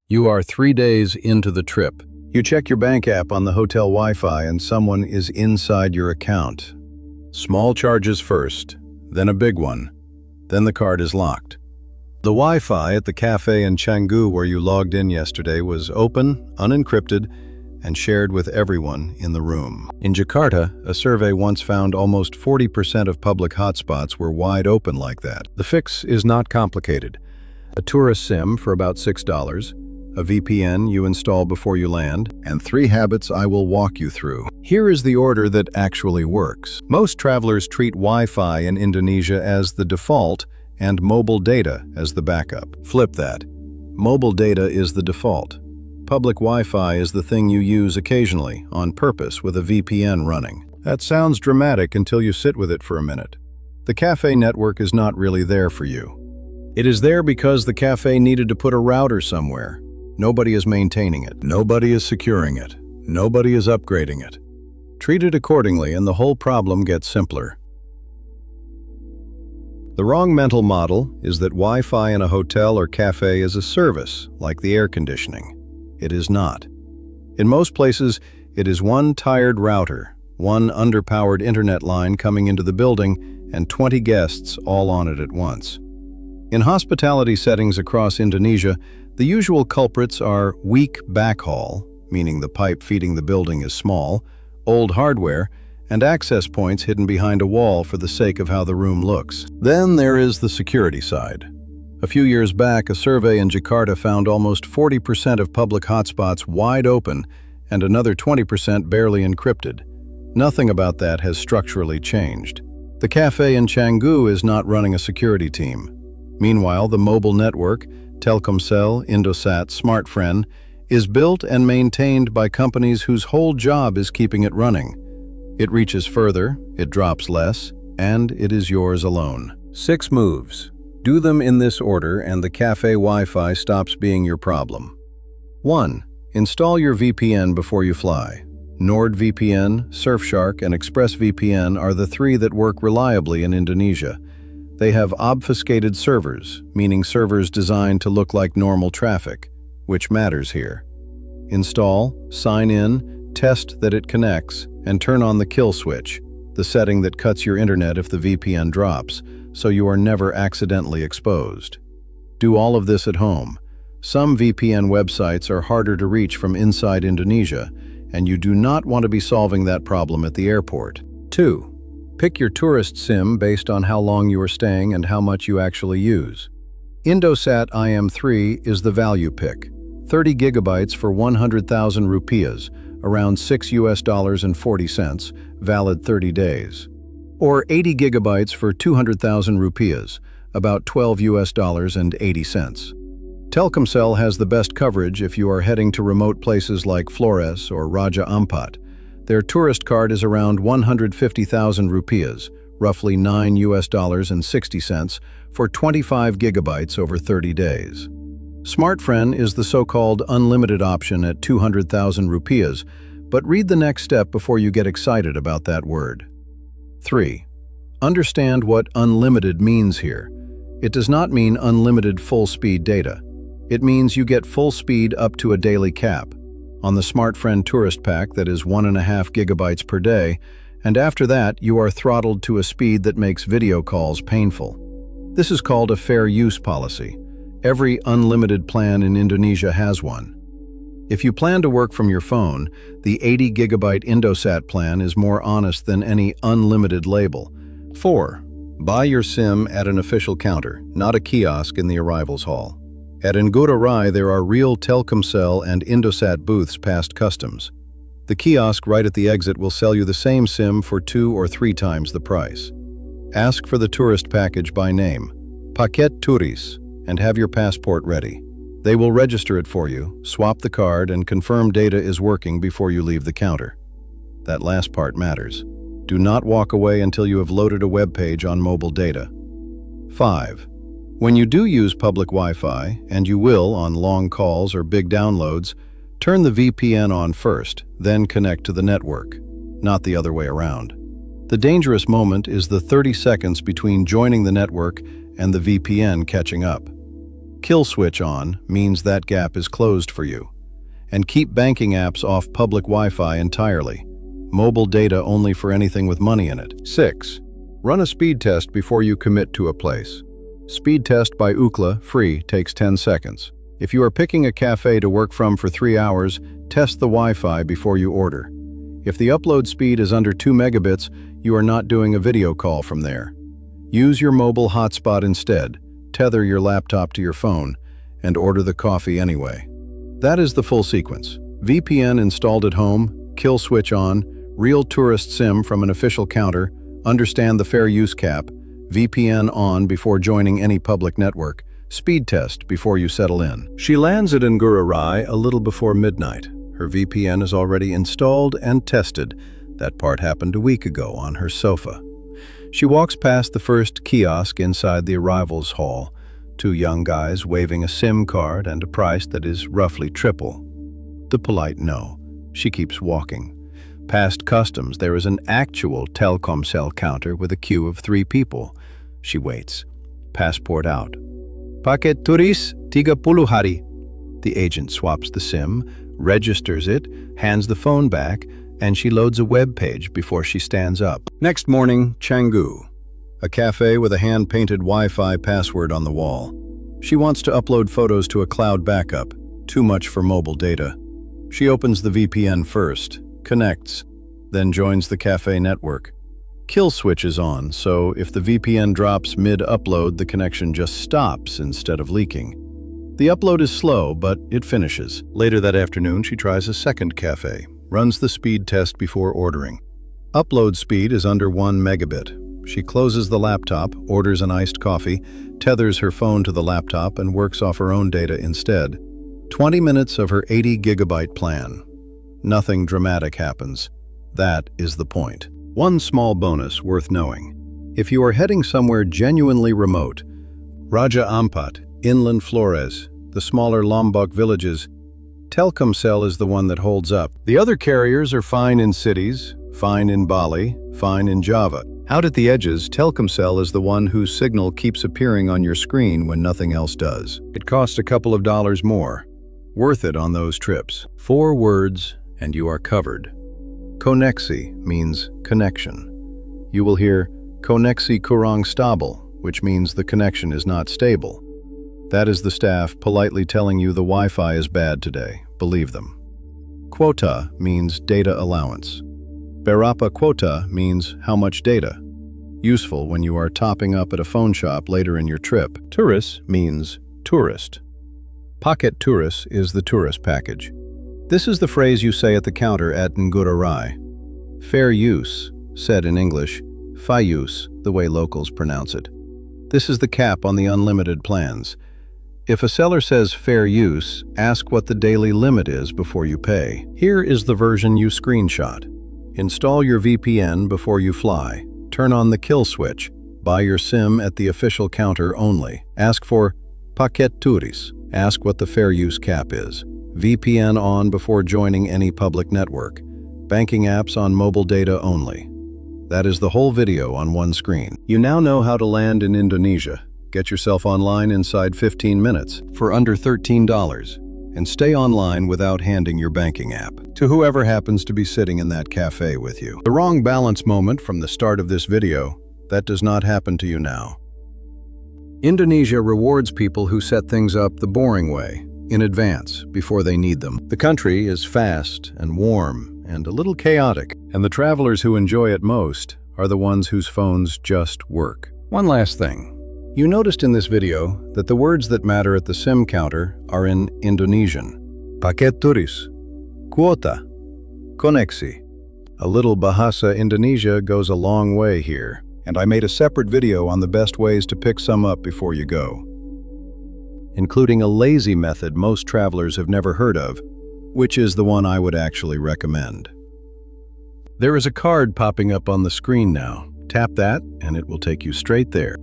You are 3 days into the trip. You check your bank app on the hotel Wi-Fi and someone is inside your account. Small charges first, then a big one. Then the card is locked. The Wi-Fi at the cafe in Canggu where you logged in yesterday was open, unencrypted, and shared with everyone in the room. In Jakarta, a survey once found almost 40% of public hotspots were wide open like that. The fix is not complicated. A tourist SIM for about $6, a VPN you install before you land, and 3 habits I will walk you through. Here is the order that actually works. Most travelers treat Wi-Fi in Indonesia as the default and mobile data as the backup. Flip that. Mobile data is the default. Public Wi-Fi is the thing you use occasionally, on purpose, with a VPN running. That sounds dramatic until you sit with it for a minute. The cafe network is not really there for you. It is there because the cafe needed to put a router somewhere. Nobody is maintaining it. Nobody is securing it. Nobody is upgrading it. Treat it accordingly and the whole problem gets simpler. The wrong mental model is that Wi-Fi in a hotel or cafe is a service, like the air conditioning. It is not. In most places, it is one tired router, one underpowered internet line coming into the building, and 20 guests all on it at once. In hospitality settings across Indonesia, the usual culprits are weak backhaul, meaning the pipe feeding the building is small, old hardware, and access points hidden behind a wall for the sake of how the room looks. Then there is the security side. A few years back, a survey in Jakarta found almost 40% of public hotspots wide open and another 20% barely encrypted. Nothing about that has structurally changed. The cafe in Canggu is not running a security team. Meanwhile, the mobile network, Telkomsel, Indosat, Smartfren, is built and maintained by companies whose whole job is keeping it running. It reaches further, it drops less, and it is yours alone. 6 moves. Do them in this order and the cafe Wi-Fi stops being your problem. 1. Install your VPN before you fly. NordVPN, Surfshark, and ExpressVPN are the 3 that work reliably in Indonesia. They have obfuscated servers, meaning servers designed to look like normal traffic, which matters here. Install, sign in, test that it connects, and turn on the kill switch, the setting that cuts your internet if the VPN drops, so you are never accidentally exposed. Do all of this at home. Some VPN websites are harder to reach from inside Indonesia, and you do not want to be solving that problem at the airport. 2. Pick your tourist SIM based on how long you are staying and how much you actually use. Indosat IM3 is the value pick. 30 gigabytes for 100,000 rupiahs, around $6.40, valid 30 days. Or 80 gigabytes for 200,000 rupiahs, about $12.80. Telkomsel has the best coverage if you are heading to remote places like Flores or Raja Ampat. Their tourist card is around 150,000 rupiahs, roughly $9.60, for 25 gigabytes over 30 days. Smartfren is the so-called unlimited option at 200,000 rupiahs, but read the next step before you get excited about that word. 3. Understand what unlimited means here. It does not mean unlimited full-speed data. It means you get full speed up to a daily cap. On the Smartfren tourist pack, that is 1.5 gigabytes per day, and after that you are throttled to a speed that makes video calls painful. This is called a fair use policy. Every unlimited plan in Indonesia has one. If you plan to work from your phone, the 80 gigabyte Indosat plan is more honest than any unlimited label. 4. Buy your SIM at an official counter, not a kiosk in the arrivals hall. At Ngurah there are real Telkomsel and Indosat booths past customs. The kiosk right at the exit will sell you the same SIM for 2 or 3 times the price. Ask for the tourist package by name, Paket Turis, and have your passport ready. They will register it for you, swap the card, and confirm data is working before you leave the counter. That last part matters. Do not walk away until you have loaded a web page on mobile data. 5. When you do use public Wi-Fi, and you will on long calls or big downloads, turn the VPN on first, then connect to the network, not the other way around. The dangerous moment is the 30 seconds between joining the network and the VPN catching up. Kill switch on means that gap is closed for you. And keep banking apps off public Wi-Fi entirely. Mobile data only for anything with money in it. 6. Run a speed test before you commit to a place. Speed test by Ookla, free, takes 10 seconds. If you are picking a cafe to work from for 3 hours, test the Wi-Fi before you order. If the upload speed is under 2 megabits, you are not doing a video call from there. Use your mobile hotspot instead, tether your laptop to your phone, and order the coffee anyway. That is the full sequence. VPN installed at home, kill switch on, real tourist SIM from an official counter, understand the fair use cap, VPN on before joining any public network, speed test before you settle in. She lands at Ngurah a little before midnight. Her VPN is already installed and tested. That part happened a week ago on her sofa. She walks past the first kiosk inside the arrivals hall. 2 young guys waving a SIM card and a price that is roughly triple. The polite no. She keeps walking. Past customs, there is an actual Telkomsel counter with a queue of 3 people. She waits. Passport out. Paket turis 30 hari. The agent swaps the SIM, registers it, hands the phone back, and she loads a web page before she stands up. Next morning, Canggu. A cafe with a hand-painted Wi-Fi password on the wall. She wants to upload photos to a cloud backup. Too much for mobile data. She opens the VPN first, connects, then joins the cafe network. Kill switch is on, so if the VPN drops mid-upload, the connection just stops instead of leaking. The upload is slow, but it finishes. Later that afternoon, she tries a second cafe, runs the speed test before ordering. Upload speed is under 1 megabit. She closes the laptop, orders an iced coffee, tethers her phone to the laptop, and works off her own data instead. 20 minutes of her 80 gigabyte plan. Nothing dramatic happens. That is the point. One small bonus worth knowing. If you are heading somewhere genuinely remote, Raja Ampat, Inland Flores, the smaller Lombok villages, Telkomsel is the one that holds up. The other carriers are fine in cities, fine in Bali, fine in Java. Out at the edges, Telkomsel is the one whose signal keeps appearing on your screen when nothing else does. It costs a couple of dollars more. Worth it on those trips. 4 words, and you are covered. Koneksi means connection. You will hear koneksi kurang stabil, which means the connection is not stable. That is the staff politely telling you the Wi-Fi is bad today. Believe them. Quota means data allowance. Berapa quota means how much data. Useful when you are topping up at a phone shop later in your trip. Turis means tourist. Paket turis is the tourist package. This is the phrase you say at the counter at Ngurah. Fair use, said in English, fair use, the way locals pronounce it. This is the cap on the unlimited plans. If a seller says fair use, ask what the daily limit is before you pay. Here is the version you screenshot. Install your VPN before you fly. Turn on the kill switch. Buy your SIM at the official counter only. Ask for paket turis. Ask what the fair use cap is. VPN on before joining any public network. Banking apps on mobile data only. That is the whole video on one screen. You now know how to land in Indonesia. Get yourself online inside 15 minutes for under $13 and stay online without handing your banking app to whoever happens to be sitting in that cafe with you. The wrong balance moment from the start of this video, that does not happen to you now. Indonesia rewards people who set things up the boring way, in advance, before they need them. The country is fast and warm and a little chaotic, and the travelers who enjoy it most are the ones whose phones just work. One last thing. You noticed in this video that the words that matter at the SIM counter are in Indonesian. Paket turis, kuota, koneksi. A little Bahasa Indonesia goes a long way here, and I made a separate video on the best ways to pick some up before you go, including a lazy method most travelers have never heard of, which is the one I would actually recommend. There is a card popping up on the screen now. Tap that, and it will take you straight there.